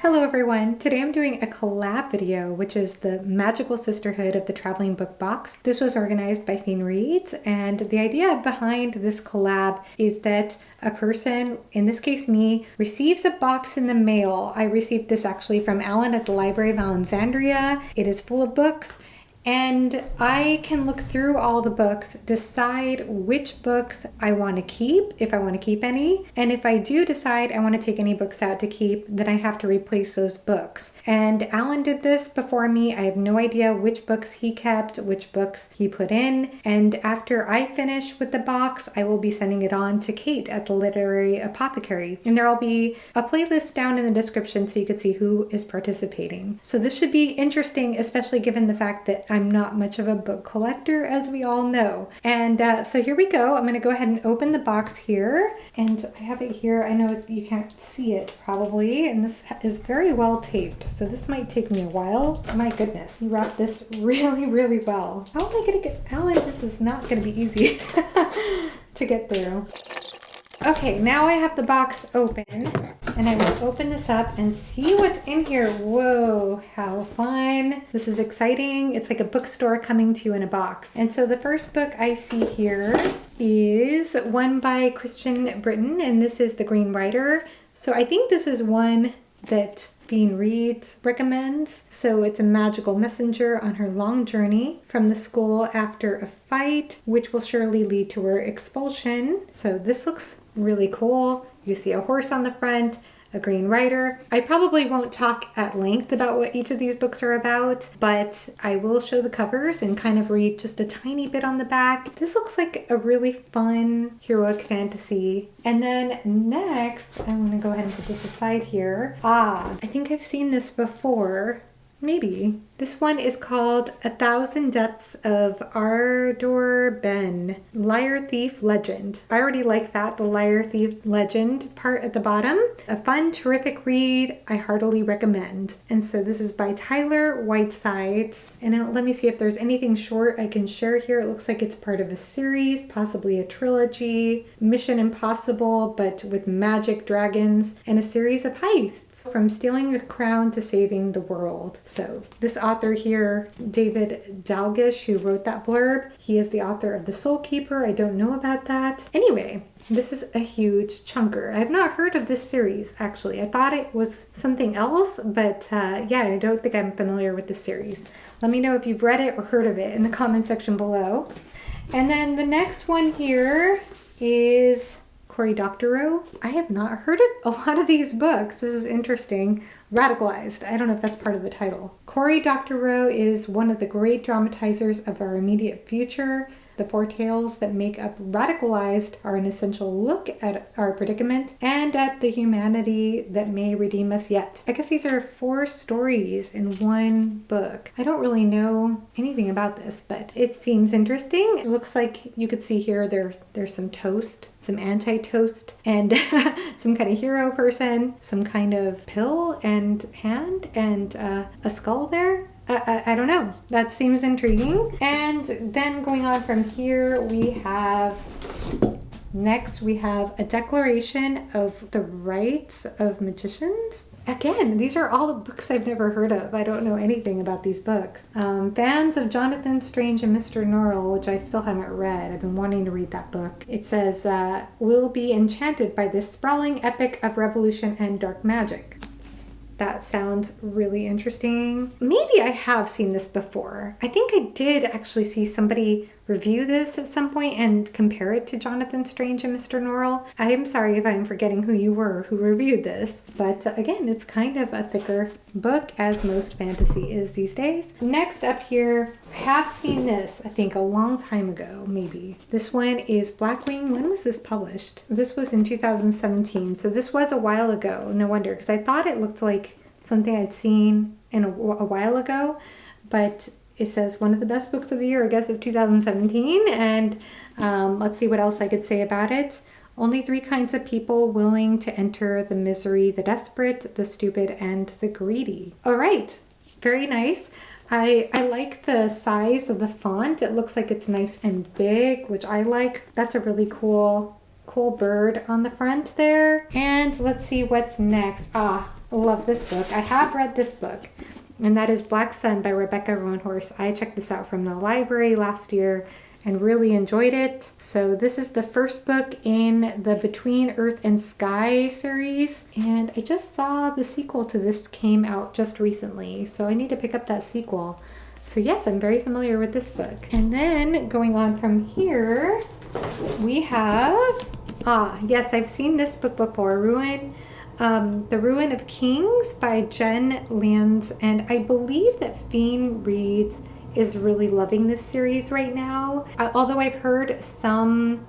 Hello everyone! Today I'm doing a collab video, which is the Magical Sisterhood of the Traveling Book Box. This was organized by GOODREADS, and the idea behind this collab is that a person, in this case me, receives a box in the mail. I received this actually from Alan at the Library of Alexandria. It is full of books. And I can look through all the books, decide which books I want to keep, if I want to keep any. And if I do decide I want to take any books out to keep, then I have to replace those books. And Alan did this before me. I have no idea which books he kept, which books he put in. And after I finish with the box, I will be sending it on to Kate at the Literary Apothecary. And there will be a playlist down in the description so you can see who is participating. So this should be interesting, especially given the fact that I'm not much of a book collector, as we all know. And so here we go. I'm going to go ahead and open the box here. And I have it here. I know you can't see it probably. And this is very well taped. So this might take me a while. My goodness. He wrapped this really, really well. How am I going to get Alan? This is not going to be easy to get through. Okay, now I have the box open, and I will open this up and see what's in here. Whoa, how fun. This is exciting. It's like a bookstore coming to you in a box. And so the first book I see here is one by Christian Britton, and this is The Green Rider. So I think this is one that GOODREADS recommends. So it's a magical messenger on her long journey from the school after a fight, which will surely lead to her expulsion. So this looks really cool. You see a horse on the front, a green rider. I probably won't talk at length about what each of these books are about, but I will show the covers and kind of read just a tiny bit on the back. This looks like a really fun heroic fantasy. And then next, I'm going to go ahead and put this aside here. I think I've seen this before. Maybe. This one is called 1,000 Deaths of Ardor Ben, Liar Thief Legend. I already like that, the Liar Thief Legend part at the bottom. A fun, terrific read I heartily recommend. And so this is by Tyler Whitesides. And let me see if there's anything short I can share here. It looks like it's part of a series, possibly a trilogy. Mission Impossible, but with magic dragons, and a series of heists, from stealing a crown to saving the world. So this author here, David Dalgish, who wrote that blurb, he is the author of The Soul Keeper. I don't know about that. Anyway, this is a huge chunker. I have not heard of this series, actually. I thought it was something else, but yeah, I don't think I'm familiar with this series. Let me know if you've read it or heard of it in the comment section below. And then the next one here is Cory Doctorow. I have not heard of a lot of these books. This is interesting. Radicalized. I don't know if that's part of the title. Cory Doctorow is one of the great dramatizers of our immediate future. The four tales that make up Radicalized are an essential look at our predicament and at the humanity that may redeem us yet. I guess these are 4 stories in one book. I don't really know anything about this, but it seems interesting. It looks like you could see here there's some toast, some anti-toast, and some kind of hero person, some kind of pill and hand, and a skull there. I don't know. That seems intriguing. And then going on from here, next we have A Declaration of the Rights of Magicians. Again, these are all the books I've never heard of. I don't know anything about these books. Fans of Jonathan Strange and Mr. Norrell, which I still haven't read. I've been wanting to read that book. It says, will be enchanted by this sprawling epic of revolution and dark magic. That sounds really interesting. Maybe I have seen this before. I think I did actually see somebody review this at some point and compare it to Jonathan Strange and Mr. Norrell. I am sorry if I'm forgetting who you were who reviewed this, but again, it's kind of a thicker book, as most fantasy is these days. Next up here, I have seen this, I think a long time ago, maybe. This one is Blackwing. When was this published? This was in 2017, so this was a while ago. No wonder, because I thought it looked like something I'd seen a while ago, but it says one of the best books of the year, I guess, of 2017. And let's see what else I could say about it. Only 3 kinds of people willing to enter the misery: the desperate, the stupid, and the greedy. All right, very nice. I like the size of the font. It looks like it's nice and big, which I like. That's a really cool bird on the front there. And let's see what's next. love this book. I have read this book, and that is Black Sun by Rebecca Roanhorse. I checked this out from the library last year and really enjoyed it. So this is the first book in the Between Earth and Sky series, and I just saw the sequel to this came out just recently, so I need to pick up that sequel. So yes, I'm very familiar with this book. And then going on from here, we have, yes, I've seen this book before, The Ruin of Kings by Jen Lands, and I believe that Fiend Reads is really loving this series right now. Although I've heard some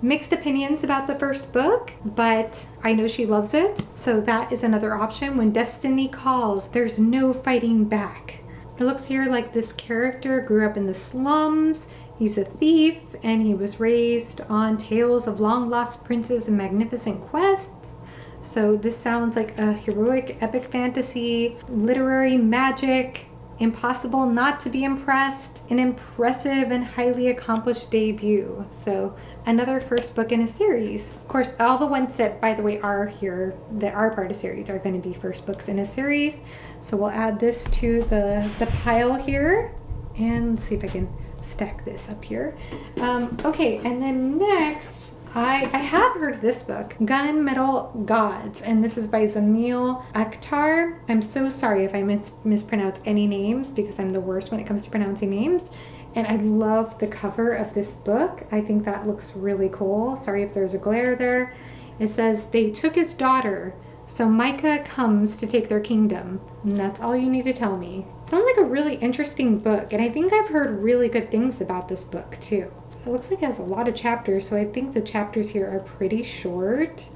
mixed opinions about the first book, but I know she loves it. So that is another option. When Destiny Calls, there's no fighting back. It looks here like this character grew up in the slums. He's a thief, and he was raised on tales of long lost princes and magnificent quests. So this sounds like a heroic epic fantasy, literary magic, impossible not to be impressed, an impressive and highly accomplished debut. So another first book in a series. Of course, all the ones that, by the way, are here, that are part of series, are going to be first books in a series. So we'll add this to the pile here, and let's see if I can stack this up here. Okay, and then next, I have heard of this book, Gunmetal Gods, and this is by Zamil Akhtar. I'm so sorry if I mispronounce any names, because I'm the worst when it comes to pronouncing names. And I love the cover of this book. I think that looks really cool. Sorry if there's a glare there. It says, they took his daughter, so Micah comes to take their kingdom. And that's all you need to tell me. Sounds like a really interesting book, and I think I've heard really good things about this book too. It looks like it has a lot of chapters, so I think the chapters here are pretty short.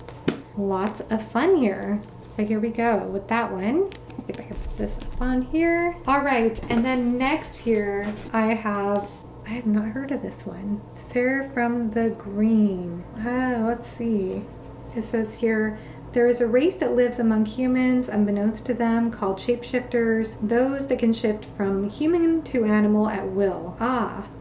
Lots of fun here. So here we go with that one. If I can put this up on here. All right, and then next here I have not heard of this one. Sir from the Green. Let's see. It says here, there is a race that lives among humans, unbeknownst to them, called shapeshifters, those that can shift from human to animal at will.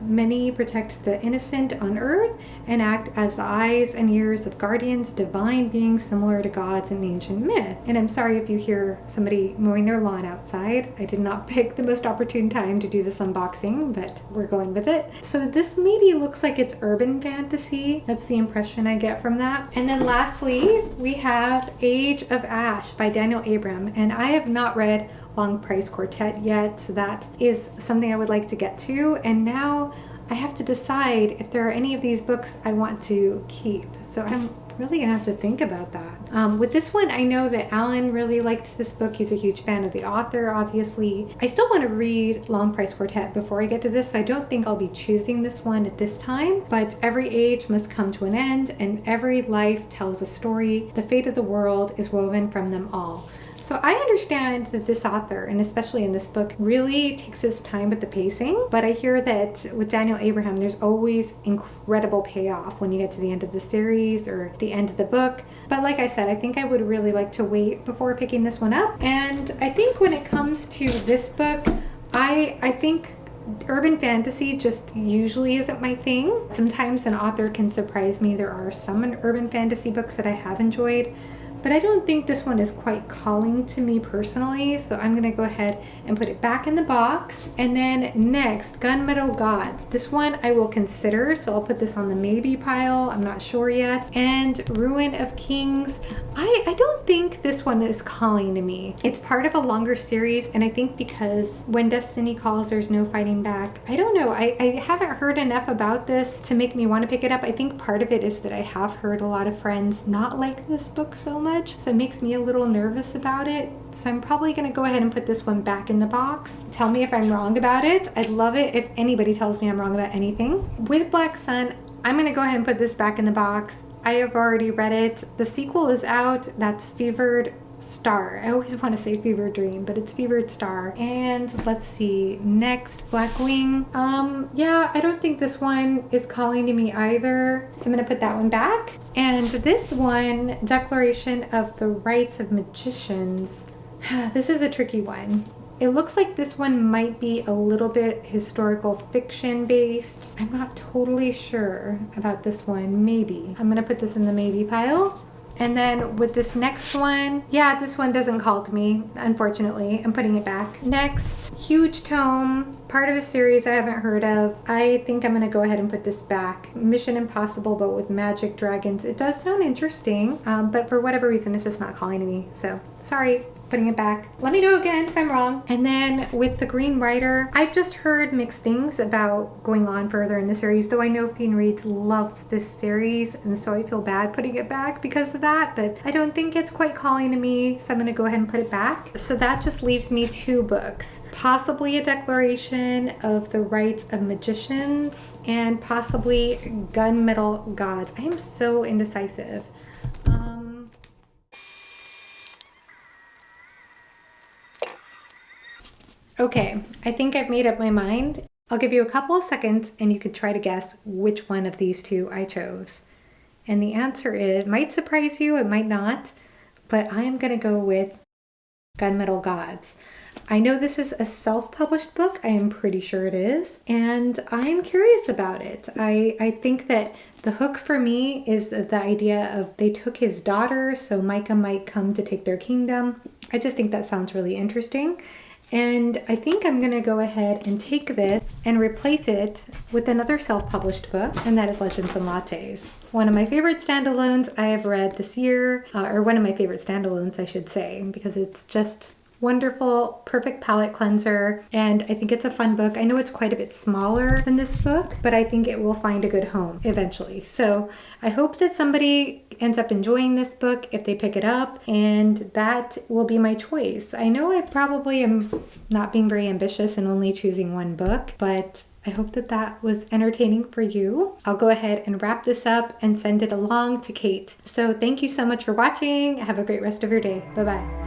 Many protect the innocent on earth and act as the eyes and ears of guardians, divine beings similar to gods in ancient myth. And I'm sorry if you hear somebody mowing their lawn outside. I did not pick the most opportune time to do this unboxing, but we're going with it. So this maybe looks like it's urban fantasy. That's the impression I get from that. And then lastly, we have Age of Ash by Daniel Abram, and I have not read Long Price Quartet yet, so that is something I would like to get to. And now I have to decide if there are any of these books I want to keep. So I'm really gonna have to think about that. With this one, I know that Alan really liked this book. He's a huge fan of the author, obviously. I still want to read Long Price Quartet before I get to this, so I don't think I'll be choosing this one at this time. But every age must come to an end, and every life tells a story. The fate of the world is woven from them all. So I understand that this author, and especially in this book, really takes his time with the pacing, but I hear that with Daniel Abraham, there's always incredible payoff when you get to the end of the series or the end of the book. But like I said, I think I would really like to wait before picking this one up. And I think when it comes to this book, I think urban fantasy just usually isn't my thing. Sometimes an author can surprise me. There are some urban fantasy books that I have enjoyed, but I don't think this one is quite calling to me personally, so I'm gonna go ahead and put it back in the box. And then next, Gunmetal Gods. This one I will consider, so I'll put this on the maybe pile. I'm not sure yet. And Ruin of Kings. I don't think this one is calling to me. It's part of a longer series, and I think because When Destiny Calls, there's no fighting back. I don't know. I haven't heard enough about this to make me want to pick it up. I think part of it is that I have heard a lot of friends not like this book so much, so it makes me a little nervous about it. So I'm probably going to go ahead and put this one back in the box. Tell me if I'm wrong about it. I'd love it if anybody tells me I'm wrong about anything. With Black Sun, I'm going to go ahead and put this back in the box. I have already read it. The sequel is out. That's Fevered Star. I always want to say Fevered Dream, but it's Fevered Star. And let's see, next, Black Wing. Yeah, I don't think this one is calling to me either, so I'm gonna put that one back. And this one, Declaration of the Rights of Magicians. This is a tricky one. It looks like this one might be a little bit historical fiction based. I'm not totally sure about this one. Maybe. I'm gonna put this in the maybe pile. And then with this next one, yeah, this one doesn't call to me, unfortunately. I'm putting it back. Next, huge tome, part of a series I haven't heard of. I think I'm gonna go ahead and put this back. Mission Impossible, but with magic dragons. It does sound interesting, but for whatever reason, it's just not calling to me. So sorry. Putting it back. Let me know again if I'm wrong. And then with the Green Rider, I've just heard mixed things about going on further in the series, though I know Fiend Reads loves this series, and so I feel bad putting it back because of that, but I don't think it's quite calling to me, so I'm gonna go ahead and put it back. So that just leaves me 2 books. Possibly a Declaration of the Rights of Magicians, and possibly Gunmetal Gods. I am so indecisive. Okay, I think I've made up my mind. I'll give you a couple of seconds and you could try to guess which one of these 2 I chose. And the answer is, it might surprise you, it might not, but I am gonna go with Gunmetal Gods. I know this is a self-published book, I am pretty sure it is, and I'm curious about it. I think that the hook for me is the idea of they took his daughter, so Micah might come to take their kingdom. I just think that sounds really interesting. And I think I'm gonna go ahead and take this and replace it with another self-published book, and that is Legends and Lattes. One of my favorite standalones I have read this year, or one of my favorite standalones I should say, because it's just wonderful, perfect palette cleanser, and I think it's a fun book. I know it's quite a bit smaller than this book, but I think it will find a good home eventually. So I hope that somebody ends up enjoying this book if they pick it up, and that will be my choice. I know I probably am not being very ambitious and only choosing one book, but I hope that that was entertaining for you. I'll go ahead and wrap this up and send it along to Kate. So thank you so much for watching. Have a great rest of your day. Bye-bye.